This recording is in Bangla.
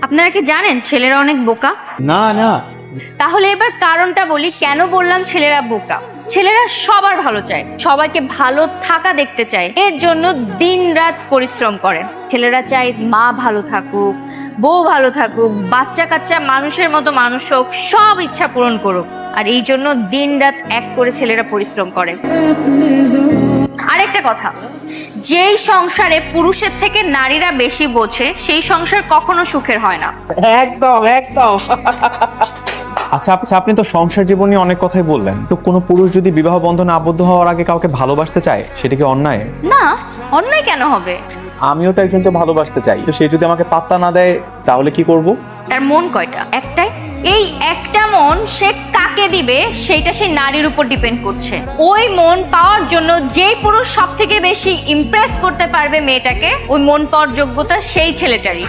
আপনারা কি জানেন ছেলেরা অনেক বোকা? না না। তাহলে এবার কারণটা বলি কেন বললাম ছেলেরা বোকা। ছেলেরা সবার ভালো চায়, সবাইকে ভালো থাকা দেখতে চায়, এর জন্য দিনরাত পরিশ্রম করে। ছেলেরা চায় মা ভালো থাকুক, বউ ভালো থাকুক, বাচ্চা কাচ্চা মানুষের মতো মানুষ হোক, সব ইচ্ছা পূরণ করুক। আর এই জন্য দিনরাত এক করে ছেলেরা পরিশ্রম করে। আরেকটা কথা, যেই সংসারে পুরুষের থেকে নারীরা বেশি বোঝে সেই সংসার কখনো সুখের হয় না। একদম একদম। আচ্ছা আচ্ছা, আপনি তো সংসার জীবন নিয়ে অনেক কথাই বললেন, তো কোনো পুরুষ যদি বিবাহ বন্ধনে আবদ্ধ হওয়ার আগে কাউকে ভালোবাসতে চায়, সেটা কি অন্যায়? না, অন্যায় কেন হবে? আমিও তো একজনকে ভালোবাসতে চাই, তো সে যদি আমাকে পাত্তা না দেয় তাহলে কি করব? তার মন কয়টা? একটাই। এই একটা মন সে কাকে দিবে সেইটা সেই নারীর উপর ডিপেন্ড করছে। ওই মন পাওয়ার জন্য যেই পুরুষ সব থেকে বেশি ইমপ্রেস করতে পারবে মেয়েটাকে, ওই মন পাওয়ার যোগ্যতা সেই ছেলেটারই।